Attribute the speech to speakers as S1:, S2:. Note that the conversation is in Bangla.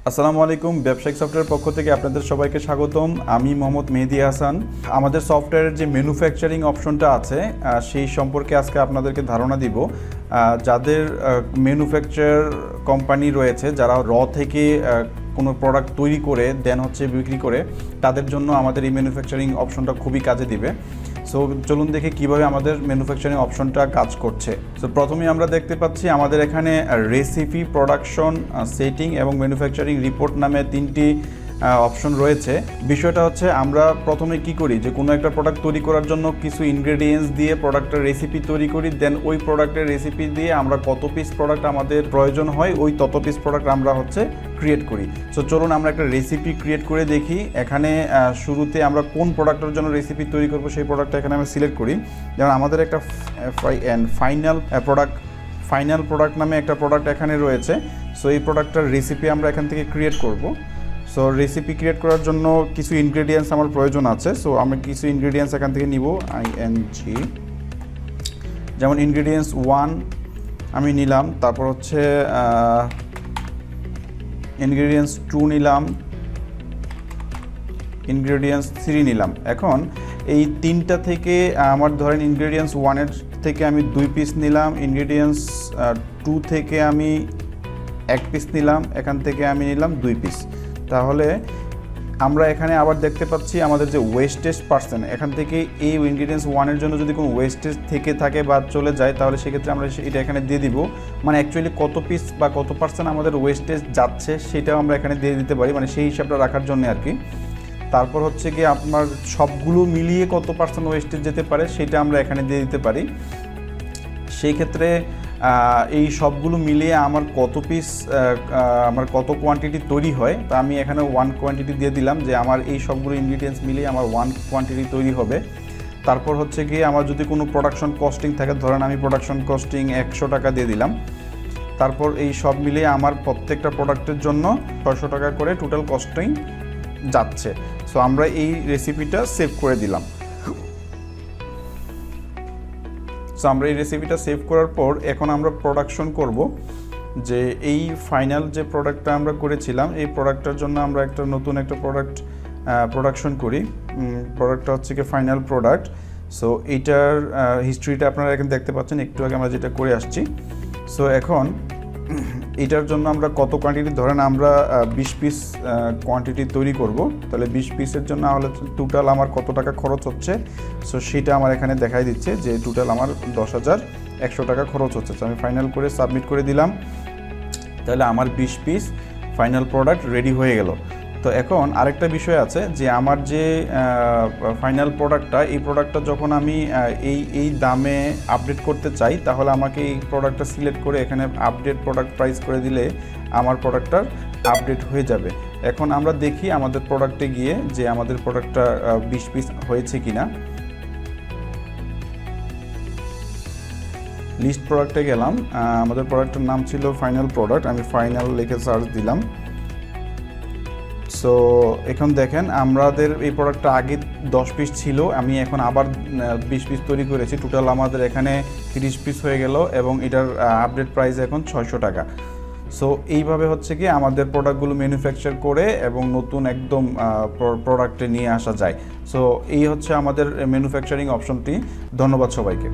S1: আসসালামু আলাইকুম। ব্যবসায়িক সফটওয়্যার পক্ষ থেকে আপনাদের সবাইকে স্বাগতম। আমি মোহাম্মদ মেহেদি হাসান। আমাদের সফটওয়্যারের যে ম্যানুফ্যাকচারিং অপশনটা আছে সেই সম্পর্কে আজকে আপনাদেরকে ধারণা দিব। যাদের ম্যানুফ্যাকচার কোম্পানি রয়েছে, যারা থেকে কোনো প্রোডাক্ট তৈরি করে দেন বিক্রি করে, তাদের জন্য আমাদের এই ম্যানুফ্যাকচারিং অপশনটা খুবই কাজে দিবে। সো চলুন দেখি কীভাবে আমাদের ম্যানুফ্যাকচারিং অপশনটা কাজ করছে। সো প্রথমেই আমরা দেখতে পাচ্ছি আমাদের এখানে রেসিপি, প্রোডাকশন, সেটিং এবং ম্যানুফ্যাকচারিং রিপোর্ট নামে তিনটি অপশন রয়েছে। বিষয়টা হচ্ছে আমরা প্রথমে কি করি, যে কোনো একটা প্রোডাক্ট তৈরি করার জন্য কিছু ইনগ্রেডিয়েন্টস দিয়ে প্রোডাক্টের রেসিপি তৈরি করি। দেন ওই প্রোডাক্টের রেসিপি দিয়ে আমরা কত পিস প্রোডাক্ট আমাদের প্রয়োজন হয় ওই তত পিস প্রোডাক্ট আমরা ক্রিয়েট করি। সো চলুন আমরা একটা রেসিপি ক্রিয়েট করে দেখি। এখানে শুরুতে আমরা কোন প্রোডাক্টের জন্য রেসিপি তৈরি করব সেই প্রোডাক্টটা এখানে আমরা সিলেক্ট করি। যেমন আমাদের একটা ফাইনাল প্রোডাক্ট নামে একটা প্রোডাক্ট এখানে রয়েছে। সো এই প্রোডাক্টটার রেসিপি আমরা এখান থেকে ক্রিয়েট করব। সো রেসিপি ক্রিয়েট করার জন্য কিছু ইনগ্রেডিয়েন্টস আমার প্রয়োজন আছে। সো আমি কিছু ইনগ্রেডিয়েন্টস এখান থেকে নিব, ING। যেমন ইনগ্রেডিয়েন্টস 1 আমি নিলাম, তারপর ইনগ্রেডিয়েন্টস 2 নিলাম, ইনগ্রেডিয়েন্টস 3 নিলাম। এখন এই তিনটা থেকে আমার ধরেন ইনগ্রেডিয়েন্টস 1-এর থেকে আমি 2 পিস নিলাম, ইনগ্রেডিয়েন্টস 2 থেকে আমি 1 পিস নিলাম, এখান থেকে আমি নিলাম 2 পিস। তাহলে আমরা এখানে আবার দেখতে পাচ্ছি আমাদের যে ওয়েস্টেজ পার্সেন্ট, এখান থেকে এই ইনগ্রেডিয়েন্টস 1-এর জন্য যদি কোনো ওয়েস্টেজ থেকে থাকে বা চলে যায়, তাহলে সেক্ষেত্রে আমরা এটা এখানে দিয়ে দিব। মানে অ্যাকচুয়ালি কত পিস বা কত পার্সেন্ট আমাদের ওয়েস্টেজ যাচ্ছে সেটাও আমরা এখানে দিয়ে দিতে পারি, মানে সেই হিসাবটা রাখার জন্য আর কি। তারপর কি আপনার সবগুলো মিলিয়ে কত পার্সেন্ট ওয়েস্টেজ যেতে পারে সেটা আমরা এখানে দিয়ে দিতে পারি। সেই ক্ষেত্রে এই সবগুলো মিলিয়ে আমার কত কোয়ান্টিটি তৈরি হয়, তা আমি এখানে 1 কোয়ান্টিটি দিয়ে দিলাম, যে আমার এই সবগুলো ইনগ্রিডিয়েন্টস মিলিয়ে আমার 1 কোয়ান্টিটি তৈরি হবে। তারপর আমার যদি কোনো প্রোডাকশন কস্টিং থাকে, ধরেন আমি প্রোডাকশন কস্টিং 100 টাকা দিয়ে দিলাম। তারপর এই সব মিলিয়ে আমার প্রত্যেকটা প্রোডাক্টের জন্য 600 টাকা করে টোটাল কস্টিং যাচ্ছে। সো আমরা এই রেসিপিটা সেভ করে দিলাম। সো আমরা এই রেসিপিটা সেভ করার পর এখন আমরা প্রোডাকশন করব, যে এই ফাইনাল যে প্রোডাক্টটা আমরা করেছিলাম এই প্রোডাক্টটার জন্য আমরা নতুন একটা প্রোডাকশন করি। প্রোডাক্টটা কি ফাইনাল প্রোডাক্ট। সো এইটার হিস্ট্রিটা আপনারা এখানে দেখতে পাচ্ছেন, একটু আগে আমরা যেটা করে আসছি। সো এখন এটার জন্য আমরা কত কোয়ান্টিটি, ধরেন আমরা 20 পিস কোয়ান্টিটি তৈরি করব, তাহলে 20 পিসের জন্য হলে টোটাল আমার কত টাকা খরচ হচ্ছে। সো সেটা আমার এখানে দেখাই দিচ্ছে যে টোটাল আমার 10,100 টাকা খরচ হচ্ছে। তো আমি ফাইনাল করে সাবমিট করে দিলাম, তাহলে আমার 20 পিস ফাইনাল প্রোডাক্ট রেডি হয়ে গেল। তো এখন আরেকটা বিষয় আছে, যে আমার যে ফাইনাল প্রোডাক্টটা, এই প্রোডাক্টটা যখন আমি এই দামে আপডেট করতে চাই, তাহলে আমাকে এই প্রোডাক্টটা সিলেক্ট করে এখানে আপডেট প্রোডাক্ট প্রাইস করে দিলে আমার প্রোডাক্টটা আপডেট হয়ে যাবে। এখন আমরা দেখি আমাদের প্রোডাক্টে গিয়ে যে আমাদের প্রোডাক্টটা 20 পিস হয়েছে কিনা। লিস্ট প্রোডাক্টে গেলাম, আমাদের প্রোডাক্টের নাম ছিল ফাইনাল প্রোডাক্ট, আমি ফাইনাল লিখে সার্চ দিলাম। সো এখন দেখেন আমাদের এই প্রোডাক্টটা আগে 10 পিস ছিল, আমি এখন আবার 20 পিস তৈরি করেছি। টোটাল আমাদের এখানে 30 পিস হয়ে গেল এবং এটার আপডেট প্রাইস এখন 600 টাকা। সো এইভাবে কি আমাদের প্রোডাক্টগুলো ম্যানুফ্যাকচার করে এবং নতুন একদম প্রোডাক্টে নিয়ে আসা যায়। সো এই আমাদের ম্যানুফ্যাকচারিং অপশনটি। ধন্যবাদ সবাইকে।